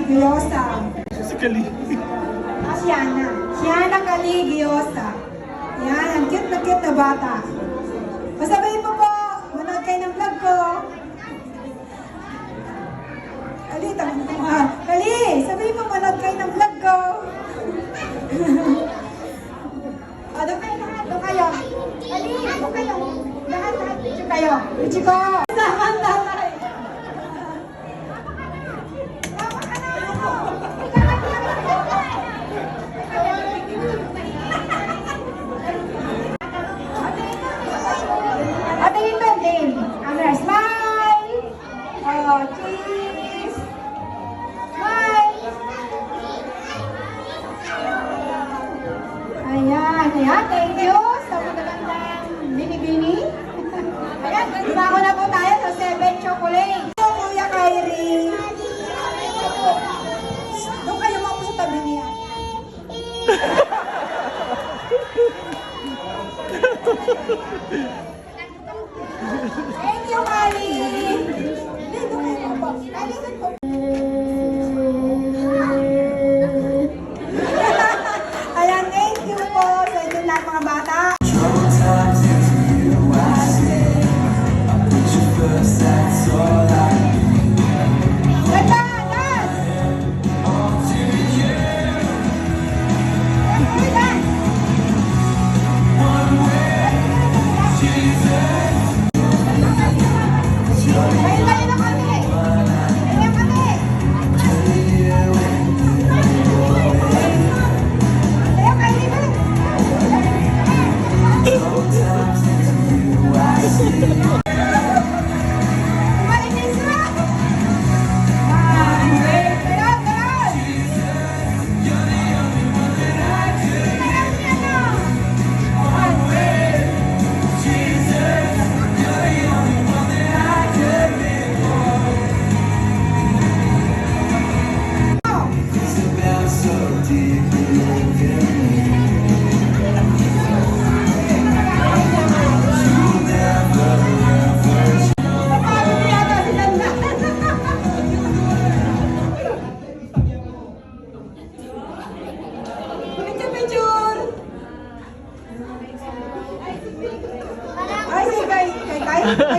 Caligiosa. Si Kali. Siana. Siana Caligiosa. Yan, ang cute na bata. Pasabihin mo po, manood kayo ng vlog ko. Kali, Kali, sabihin mo manood kayo ng vlog ko. O, doon kayo lahat, doon kayo. Kali, doon kayo. Lahat, picture kayo. Picture ko. Tatay. Ate ito, Dave. Camera, smile. Oh, cheese. Smile. Ayan, thank you sa magagandang binibini. Ayan, dumako na po tayo sa 7 chocolate. Kuya Kyrie. Doon kayo mga po sa tabi niya. Thank you, Kyrie. Dito kayo po. Kalisan po. Ayan, thank you po sa inyo lahat mga bata.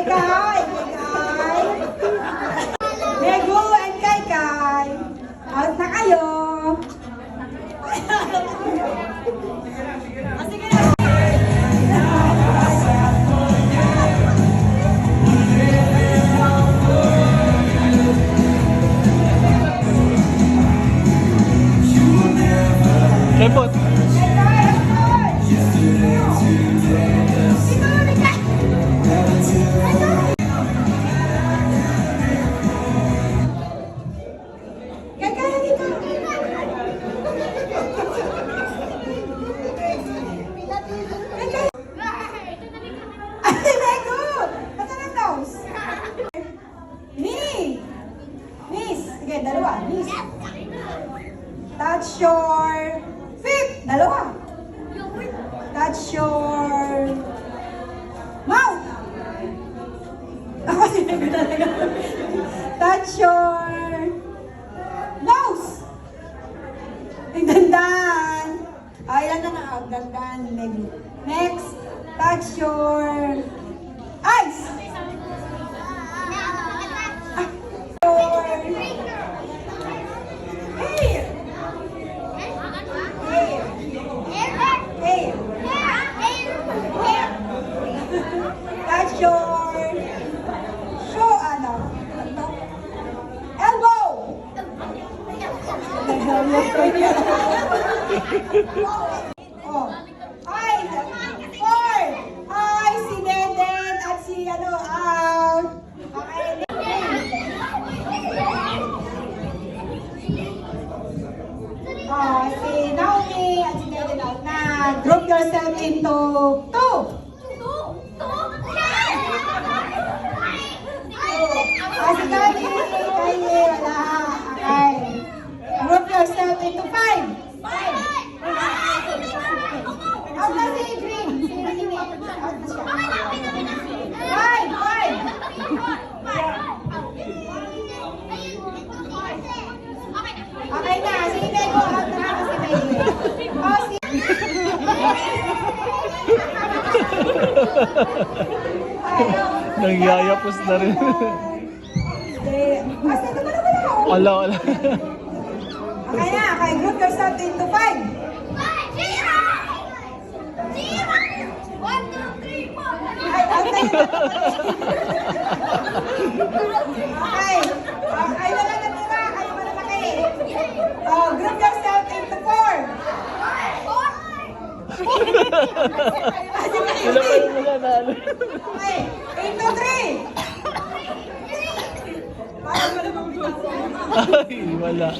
Kay. Megu and Kay. Out na kayo. Sige na. Kepot. Dalawa. Miss. Touch your feet. Dalawa. Touch your mouth. Ako sinabi talaga. Touch your nose. Dandan. Ay, ilan na na. Dandan. Next. Touch your eyes. Oh. Ay, 4. Ay, si Deden at si out. Okay. Oh, si Naomi at si Deden out na. Group yourself into 2. Si Kali, wala. Okay. Group yourself into 5. Out na si Green. Out na siya. 5. Nangyayapos na rin. Basta ito ba naman ako? Ala, ala. Okay na, kay group yourself into 5. Ay, okay. Okay. Kayo na lang natira. Kayo na lang kayo. Group yourself into 4. Sila pa yung mga nalo. Okay. Into 3. Ay, wala.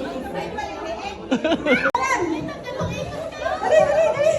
Dali, dali, dali. Dali, dali.